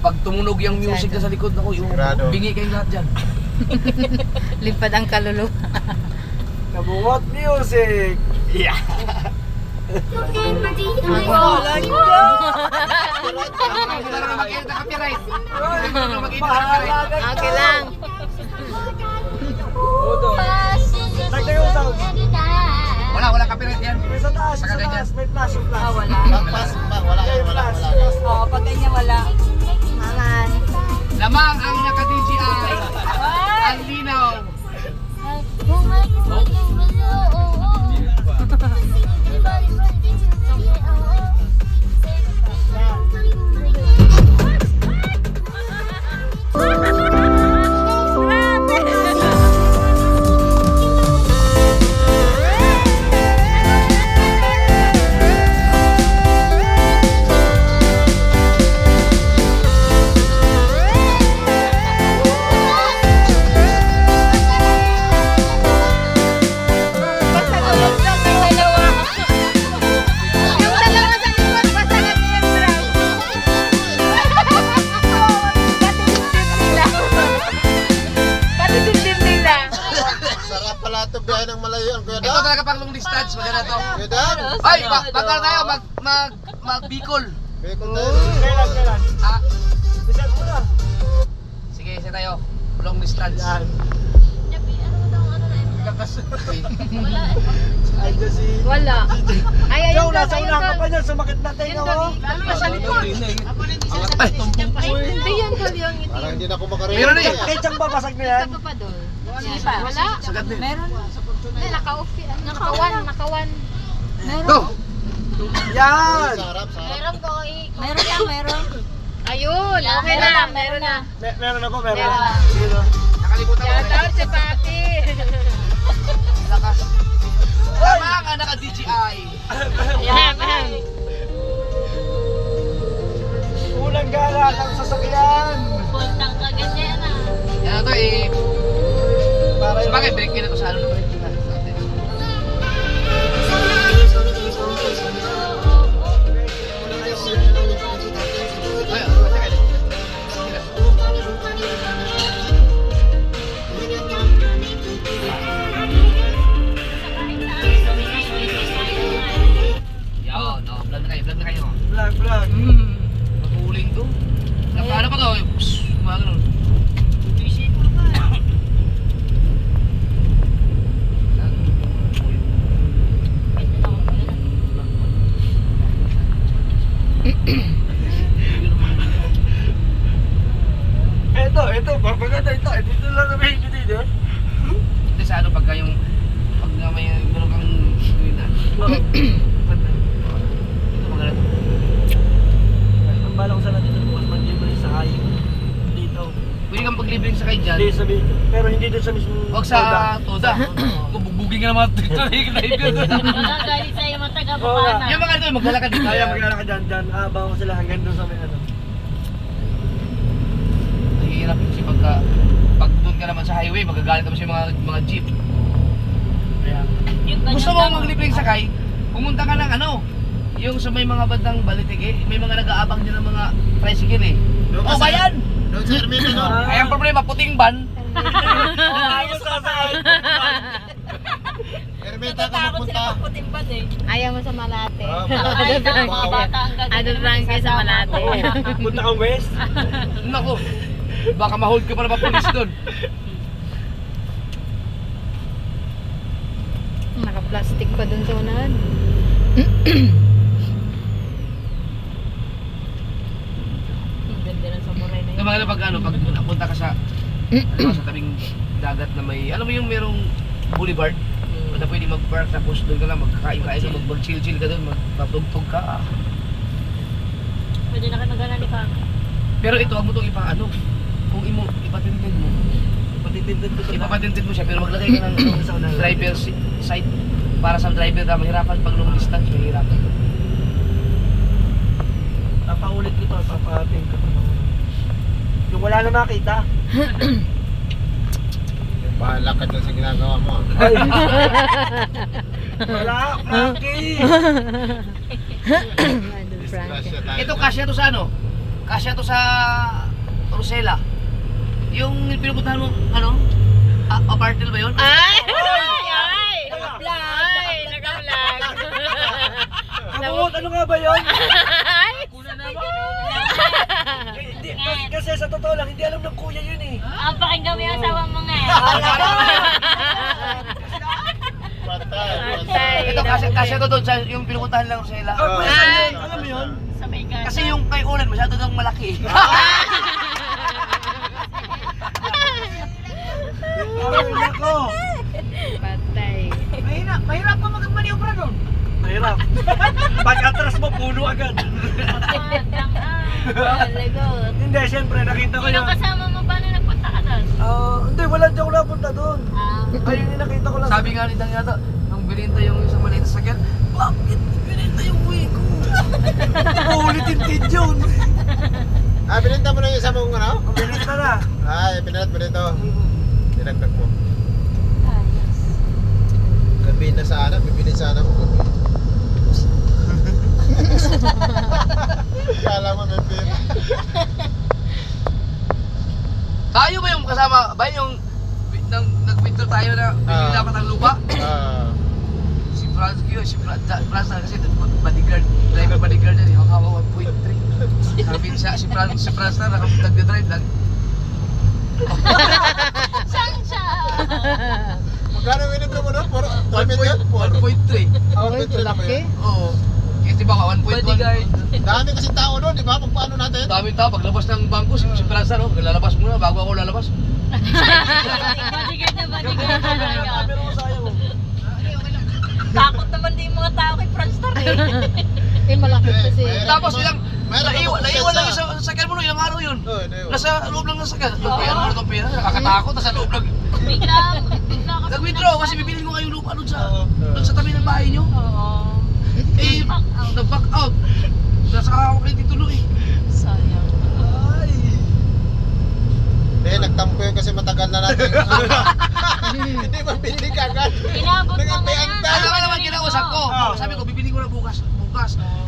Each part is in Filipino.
Pag tumunog yung music na sa likod, ako yung Sigurado. bingi kayong lahat dyan. Lipad ang kaluluwa. Kabungot music! Yeah! Hindi na makita ng copyright. Hindi na makita ng copyright. Okay lang. Tagtay yung sound. Wala copyright yan. May sa taas, Saka sa ganyan. taas, may flash, yung flash. Wala. Pagpas, wala yan, wala. Oo, pag ganyan wala. Mangan. Lamang ang naka-DJI. Ang linaw. Sarap pala ito biyahe ng malayo ang kuya Ito daw. talaga pang long distance. Maganda to. Kuya daw. Ay, bagal tayo. Mag-Bicol. Bicol tayo. Kailan? Ah, Reset mo na. sige, isa tayo. Long distance. Yan. Ay, kasi... Wala. Ay, Ikaw, ayun nasa ayun unahan ka doon. pa niyan, sumakit na tayo mo. Lalo na sa likod. Ay, Hindi yan tol yung ngiti. Parang hindi na ako makarinig. Meron eh. Kahit siyang babasag na yan. Isa pa doon. Wala. sagat din. Meron. Naka-off. Naka-one. Go! Yan! Sarap, sarap. Meron lang, meron. Ayun, okay na, meron na. Meron ako, meron. Meron. Sino? Nakalimutan ko. Shout out si Papi. Lakas. Lamang ang naka-DJI. Ayan. Unang gala ng sasakyan. Yan ito eh. Para Sa bagay, break na to sa ano na break na. Yan, vlog na kayo. Vlog. Maguling to. Ano pa to? Mga ganun. Ito, maganda ito. Dito lang na may dito. Hindi sa ano pagka yung pag nga may meron kang gawin na. Ito maganda to. Ang balong sana dito bukas mag-libre sa kayo. Dito. Pwede kang paglibring sa kay dyan. Hindi sa dito. Pero hindi dito sa mismo. Huwag sa Toda. Bugbugin ka naman dito. Magagalit sa'yo mga taga-bukana. Yung mga ito, maglalakad dito. Kaya maglalakad dyan. Abangan ko sila hanggang doon sa may ano. Mahirap kasi pag doon ka naman sa highway, magagalit naman siya mga jeep. Kaya, gusto mo maglibring sakay, pumunta ka ng ano, yung sa may mga bandang Balitige, may mga nag-aabang din ng mga tricycle eh. Oh, bayan! Doon sa Hermina doon. Ay, ang problema, puting ban. Ayaw sasakay. Hermita ka mapunta. Ayaw mo sa Malate. Mga bata Ano lang kayo sa Malate. Punta kang west. Nako, baka ma-hold ka pa na pulis doon. Naka-plastic pa dun sa unahan. Ang ganda ng samurai na Yung mga pag ano, pag napunta ka sa sa tabing dagat na may, alam mo yung merong boulevard? Na pwede mag-park tapos doon ka lang magkakain-kain ka, mag-chill-chill ka doon, magpatugtog ka. Pwede na kayo magana ni Pang. Pero ito, wag mo itong ipaano. Kung ipatintin mo, ipapatintin mo siya, pero maglagay ka ng driver side para sa driver na mahirapan pag long distance, mahirapan. Napaulit ko to, papating ko. Yung wala na makita. Bahala ka dyan sa ginagawa mo. Ay. Wala, Frankie. Idol Frankie. Disgrasya tayo. Ito kasya to sa ano? kasya to sa Rosella. Yung pinupuntahan mo, ano? Apartment ba yun? Ay! Naka-vlog. Kabungot, ano nga ba yun? Kuna naman. Hindi, kasi sa totoo lang, hindi alam ng kuya yun eh. Ang pakinggan mo yung asawa mo nga eh. Patay. Ito, kasya to doon sa yung pinupuntahan lang Rosella. Oh, saan yun? Alam mo yun? Sa may gana. Kasi yung kay Ulan, masyado nang malaki. Ay, nako. Patay. Mahirap pa mag-maniobra doon. Mahirap. Pag atras mo, puno agad. Lagot. Hindi, siyempre, nakita ko Sino yun. kasama mo ba na nagpunta ka doon? Hindi, wala di ako napunta doon. Ayun yung nakita ko lang. Sabi nga ni Dang yata, nung bininta yung isang maliit na sakyan, bakit bininta yung uwi ko? Ulitin yun. Bininta mo na yung isa mong ano? Bininta na. Ay, pinalat mo dito. Dinagdag mo. Gabi na sana, bibili sana ako gabi. Kala mo may pera. Tayo ba yung kasama, ba yung nag-winter tayo na bibili dapat ang lupa? Si Franz yun, Franz na kasi bodyguard, driver bodyguard yan, yung kawa 1.3. Sabi siya, si Franz na nag-drive lang. Saan siya? Magkano minute mo na? 4 million? 1.3. 1.3 na ba yun? Oo. Kasi di ba ka 1.1? Dami kasi tao doon, di ba? Kung paano natin? Dami tao, paglabas ng bangko, si Franz na, lalabas muna bago ako lalabas. Bodyguard na bodyguard talaga. Pero sayang. Takot naman din yung mga tao kay Franstar eh. Eh, malaki kasi. Tapos ilang, Meron naiwan akong lang pizza. yung sakyan mo no, ilang araw yun. Oo, naiwan. Nasa loob lang ng sakyan. Itong pera mo, itong pera. Nakakatakot, nasa loob lang. Bigla kasi Nag-withdraw kasi bibilin ko kayong lupa doon sa tabi ng bahay nyo. Oo. Eh, nag-back out. Nasa kakawak rin titulo eh. Sayang. Hindi, nagtampo yun kasi matagal na natin. Hindi mabili ka agad. Inabot na nga yan. Alam mo naman kinausap ko. Sabi ko, bibili ko na bukas.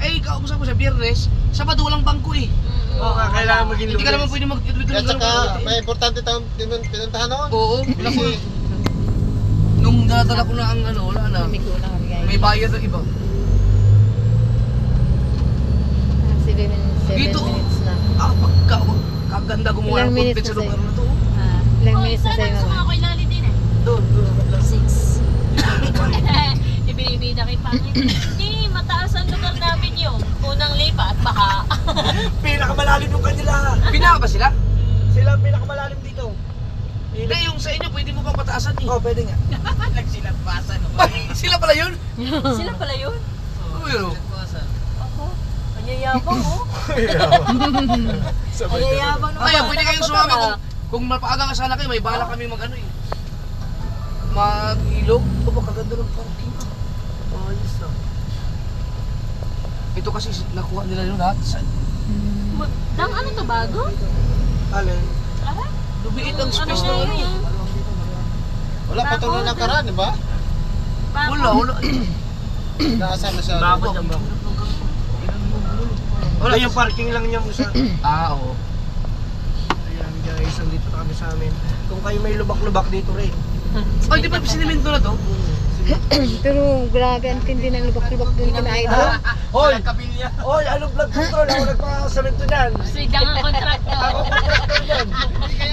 Eh, kausap ko sa Biyernes, Sabado walang bangko eh. Oo nga, kailangan maging Hindi ka naman lunes. pwede mag-withdraw At saka, may importante tayong pinuntahan noon. Oo, wala ko. Kasi, Nung daladala ko na ang ano, wala na. Amigo na kami guys. May bayad ng iba. 7 Dito. minutes na. Kaganda gumawa Ilang ng minutes content sa na lugar sa'yo? na to. Ilang minutes na sa'yo Saan mama? ako ilali din eh? Doon. 6. Ibinibida kay Pangit. Hindi, mataas ang lugar namin yung unang lipat, baka. Pinakamalalim yung kanila. Binawa ba sila? Sila ang pinakamalalim dito. Hindi, yung sa inyo pwede mo pang pataasan eh. Oh, pwede nga. Nagsilampasan. Sila pala yun? Sila pala yun? Oo yun. Ako? Anyayabang oh. Anyayabang naman. Ay, pwede kayong sumama kung mapaaga ka sana kayo, may bala kami mag ano eh. Mag-ilog. Ito kaganda ng parking. Ayos na. Ito kasi nakuha nila yun lahat. Dang ano to, bago? Alin? Ah? Lumiit ang space Ano na ano. yun? wala patuloy na karaan, di ba? Wala. Naasan na siya. Bakit yan ba? Wala Yung parking lang niya sa... Oo. Ayan guys, andito na kami sa amin. Kung kayo may lubak-lubak dito rin. Ay, di ba sinimento na to? Pero grabe ang tindi ng lubak-lubak dun kina Idol. Hoy! Hoy, anong blood control? Ako nagpakasamento dyan. Si Dang ang kontraktor. Ako contractor dyan.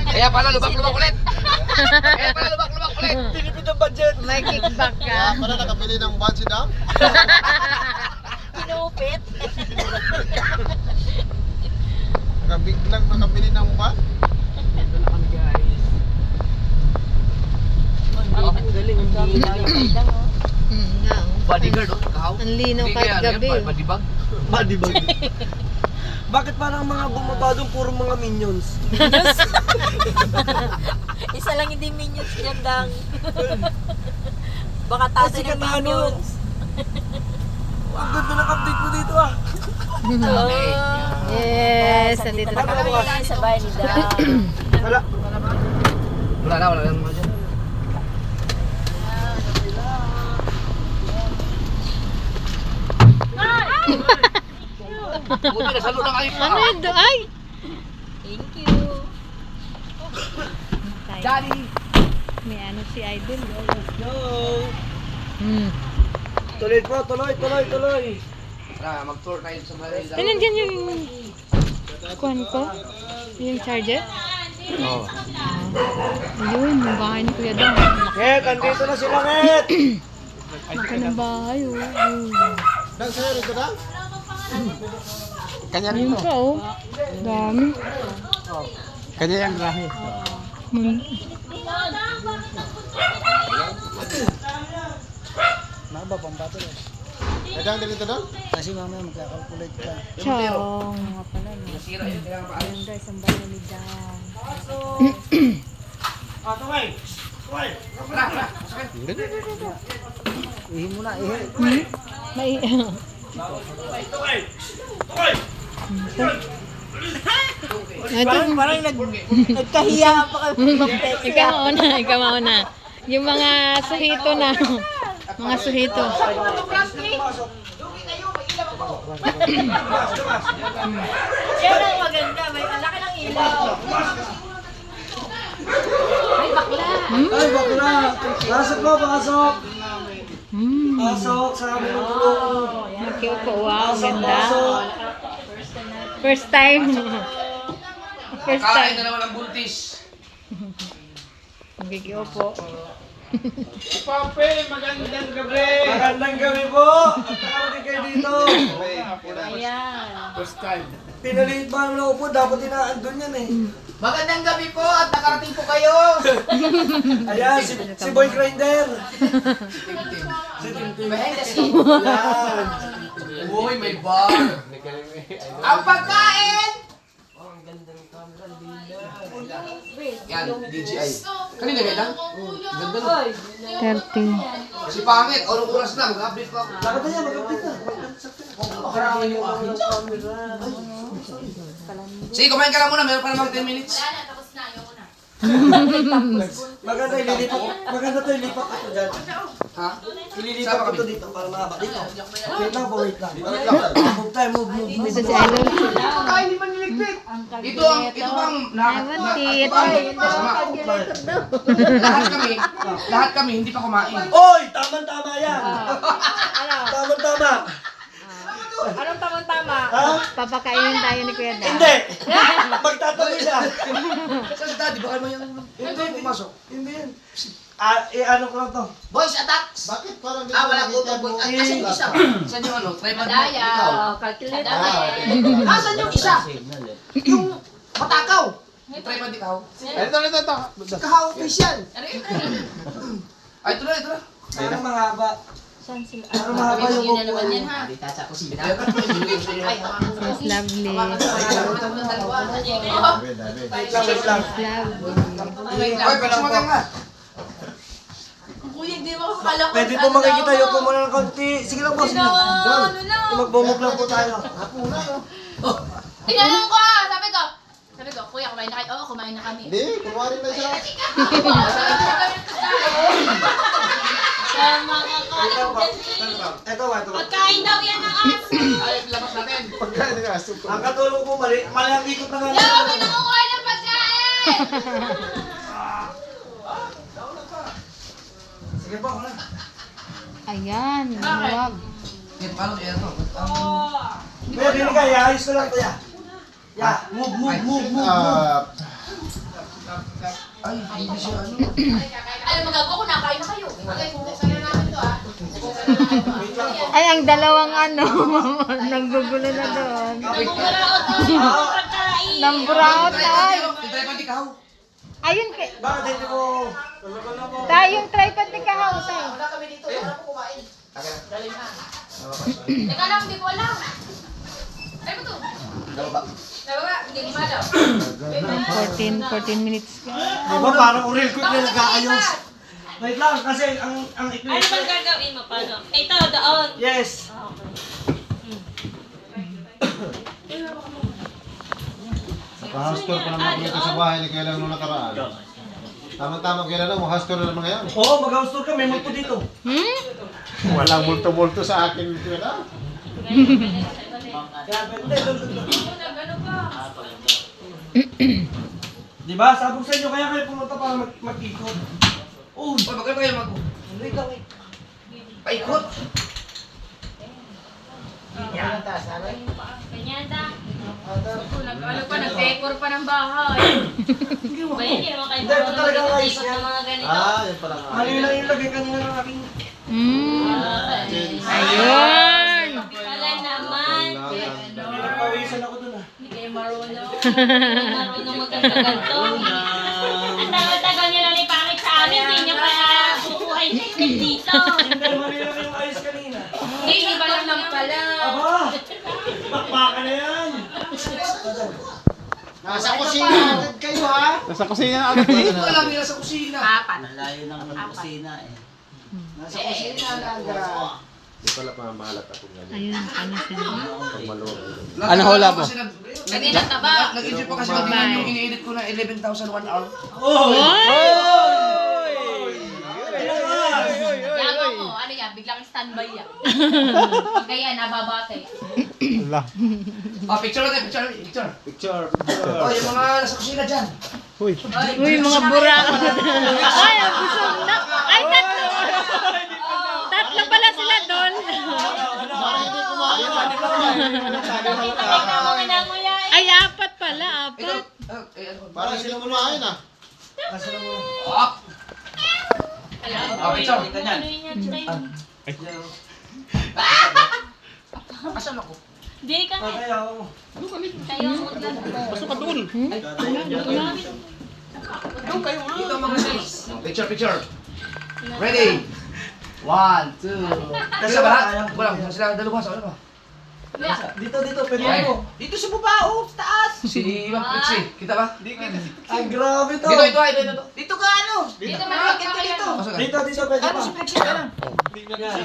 Kaya pala lubak-lubak ulit. Kaya pala lubak-lubak ulit. Tinipid ang budget. May kickback ka. Kaya pala nakabili ng van si Dam. Kinupit. Biglang nakabili ng van. Dito na kami guys. Ang galing, ang galing. Dang oh. Nga, oh. Bodyguard, oh. Kahaw. Ang linaw Hindi kahit kaya, ano yan, gabi. Badibag. Badibag. Bakit parang mga bumaba doon puro mga minions? Isa lang hindi minions yan, Dang. Baka tatay Sikat ng na ano. minions. Ang ganda ng update mo dito ah. Yes, nandito na Baka kami. kami lang sa bahay ni Dang. Wala. Wala na naman dyan. Buti na salo na kayo pa. Ano yun? Ay! Thank you. Daddy! May ano si Idol. Go! Hmm. Tuloy po, tuloy. Tara, mag-tour tayo sa Manila. Ay, nandyan yung kuhan ko? Yung charger? Oo. Ayun, yung bahay ni Kuya Dong. Net, andito na sila, Net! Laki ng bahay, oh. Dan sa'yo rito na? Ayun pa, oh. Dami. Kanya yung grahe. Hmm. Kadang din ito doon? Chong. Nga pala, no? Nasira yun, kaya paalis. Ayun guys, ang bahay ni Dan. Tuway! Tara, tara, masakit. Hmm? May... Tuway! Ito, Parang nagkahiya pa kayo. ikaw mauna. Yung mga suhito na. Mga suhito. Yan ang maganda. May laki ng ilaw. May bakla. Ay, bakla! Pasok po, pasok! Hmm. Pasok sa aming tulong. Nakiupo. Wow, ganda. First time. First Kain time. na naman ang buntis. Nakikiupo. Magandang gabi po! At nakarating kayo dito. Ayan. Pinaliit ba ang loob po? Dapat inaandun yan eh. Magandang gabi po at nakarating po kayo. Ayan, si Boy Grinder. Si Tintin. Yan. Uy, may bar. Ang pagkain! Yan, DJI. Kanina may lang? Ganda na. 30. Si Pangit, anong oras na? Mag-update pa ako. Lakad na yan, mag-update na. Makarami yung akin. Sige, kumain ka lang muna. Meron pa namang 10 minutes. Maganda to ilipat ako dyan. Ha? Ililipat Sama ko kami. to dito para mahaba. Dito. Wait lang po, wait lang. Move tayo, move. Dito si Idol. Pagkain di man niligpit. Ito ang lahat kami hindi pa kumain. Oy, tama yan. Tama. Anong tamang-tama? Ha? Papakainin tayo ni Kuya Dan. Hindi. Magtatabi siya. Kasi daddy, baka may hindi pumasok. Hindi yan. Ano ko lang to. Boys, attacks! Bakit parang Wala ko to. Asan yung isa? Saan yung ano? Tripod mo? Ikaw? Calculator. Asan yung isa? Yung matakaw. Yung tripod ikaw? Ito. Kahaw official. Ay, ito na. Pero mahaba. Saan sila? Pero mahaba yung Yun na naman yan ha. Ay, Yes, lovely. Wait lang. Lovely. Ay, pagsumagan nga. Kuya, hindi mo kakala ko. Pwede po makikita yung po muna ng konti. Sige lang, boss. Ano lang? Magbumog lang po tayo. Tinanong ko ah! Sabi ko, kuya, kumain na kayo? Oo, kumain na kami. Hindi, kunwari na siya. Sa mga Wait lang po. kain Ito. Pagkain daw yan ng aso. Ay, labas natin. Pagkain nga, super. Ang katulong po, mali ang ikot na nga. Yo, kinukuha ng pagkain! Sige po, wala. Ayan, huwag. Yan, paano kaya ito? Kuya, dili ka, iayos ko lang to, ya. Ya, move. Ay, hindi siya ano. Alam, magagawa ko, nakain na kayo. Okay, sana namin to ah. Ay, ang dalawang ano, nanggugulo na doon. Nagmumuraot na yung pagkain. Namburaot ay. Yung tripod ikaw. Ayun, Bakit hindi mo... tayong tripod ni Kahaw tayo. Wala kami dito. Wala po kumain. Teka lang, hindi ko alam. Ay, ba to? Dalawa. Dalawa, hindi ko alam. 14 minutes. Di ba parang real quick na nag-aayos? Wait lang, kasi ang Ano equipment... bang gagawin mo? Paano? Ito, doon. Yes. Naka-hastor pa naman dito sa bahay ni kailan nung nakaraan. Tama-tama kailan na, hastor na naman ngayon. Oo, mag-house tour ka, may multo dito. Hmm? Walang multo-multo sa akin dito na. Kaya, hindi, Ano ba? Di ba? Sabog sa inyo, kaya kayo pumunta para mag-ikot. Uy, magkano kayo Wait lang, wait. Paikot. Kanyada. Nag-ano pa, nag-decor pa ng bahay. Ba yan, hindi naman kayo Hindi, ito talaga ang ayos ikot niya. ng mga ganito. Yan pala nga. Mali lang yung lagay kanina ng aking... Ayun. Wala naman. Pawisan ako dun ah. Hindi kayo marunong. Hindi marunong magkaganto. Ang tagal-tagal nyo lang ipakit sa amin. Hindi nyo pa kukuha yung technique dito. Hindi, mali lang yung ayos kanina. Hindi, iba lang pala. Aba! Bakbaka na yan! Nasa kusina agad kayo ha? Nasa kusina na agad. Hindi ko alam nila sa kusina. Malayo ng kusina eh. Nasa kusina agad. Di pala pamahalata kung ganyan. Ayun, ano sila? Pag maluwag. Ano hula mo? Kanina taba. Nag-enjoy pa kasi kanina yung ini-edit ko na 11,000 1 hour. Yago ko. Ano yan? Biglang standby yan. Pag kaya nababate. Wala. Picture natin, picture. Picture. Oh, yung mga nasa kusina dyan. Uy. Uy, mga burak. Ay, ang busog na. Ay, tatlo. Tatlo pala sila doon. Ay, apat pala, apat. Parang hindi kumain ah. Up! Picture. Ano yun yan? Asan ako? Hindi ka nga. Kaya ako. Kayo ang utlan. Pasok ka doon. Dito mga sis. Picture. Ready? 1, 2. Kasi ba? Wala, sila dalawa sa ano ba? Dito, pwede ako. Dito sa baba, oh, sa taas. Si Ma'am Trixie, kita ba? Ay, grabe to. Dito. Dito malapit ka dito. Pasok ka. Dito, pwede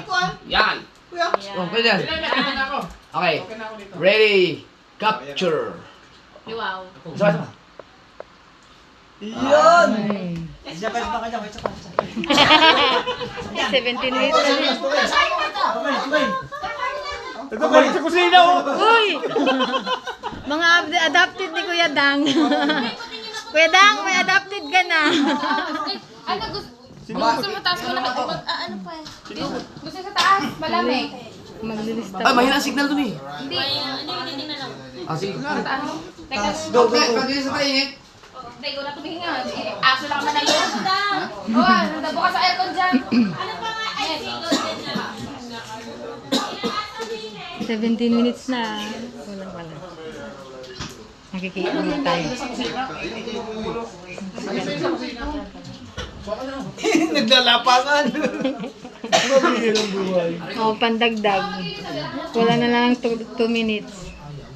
pa. Yan. Oh, pwede yan. Okay. Ready? Capture. Wow. Sama. Yun! Isa pa, isa pa. 17 minutes na rin. Sabay. Ito balik sa kusina oh. Uy! Mga adopted ni Kuya Dang. Kuya Dang, may adopted ka na. Ano gusto mo taas ko na ano pa eh? Gusto sa taas, malamig. Maglilista Ay, mahina ang signal dun eh. Hindi, ano yung titingnan lang? Ah, sige. Teka, Pag sa paingit. hindi ko na tumingin nga. Aso lang naman na yun. Oh, nandabo ka sa aircon dyan. Ano pa nga? Ay, 17 minutes na. Wala. Nakikiano na tayo. Naglalapangan. Mabihirang buhay. Oh, pandagdag. Wala na lang 2 minutes.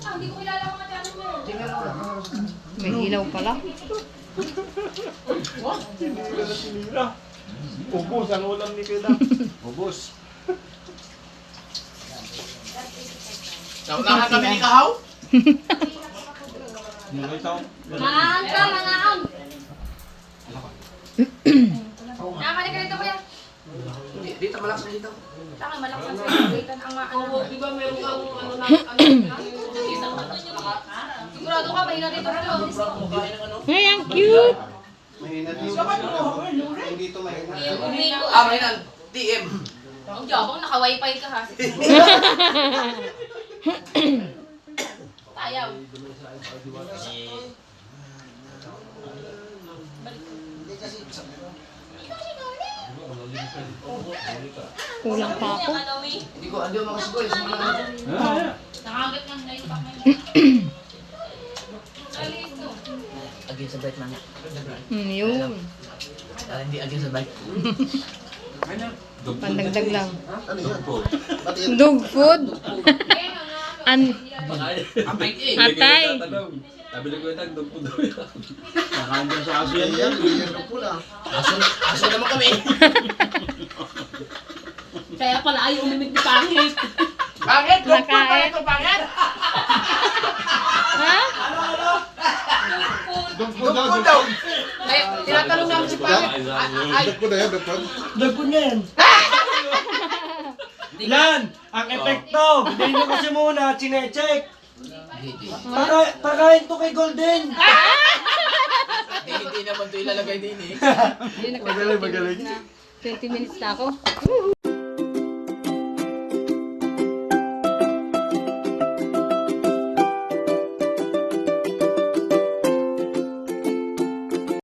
Hindi ko kilala mga channel mo. May ilaw pala. Ubus ang ulam ni Kuya. Ubus. Naunahan kami ni Kahaw? Mangaang ka, mangaang. Nakakalik ka dito kuya. Dito, malakas na dito. Saka malakas ang salitan ang ano. Di ba meron kang ano na sigurado ka, mahina dito rito. Ay, ang cute! Mahina dito. Hindi ito mahina. Umigo. Ah, mahina. TM. Ang jabang, naka-wifi ka ha. Tayaw. Kulang pa ako. Hindi ko makasugol. Nakagat ng light pa may. Alis no. Again sa bike man. Yun. Hindi again sa bike. Pandagdag lang. Ano yan? Ba't yan? Dog food. Atay. Sabi ko yung tagdog po daw yan. Nakandyan sa aso yan. Bigyan ko pula. Aso naman kami. Kaya pala ayaw umimik ni pangit. Pangit! Nakain. Pangit! Ha? Dugpod daw. Eh, tinatanong namin si Pangit. Dugpod na yan, dugpod. Dagpon niya yan. Yan! Ang epekto! Hindi nyo kasi muna, chinecheck. Pakain to kay Golden. Hindi naman ito ilalagay din eh. Magaling. 20 minutes na ako.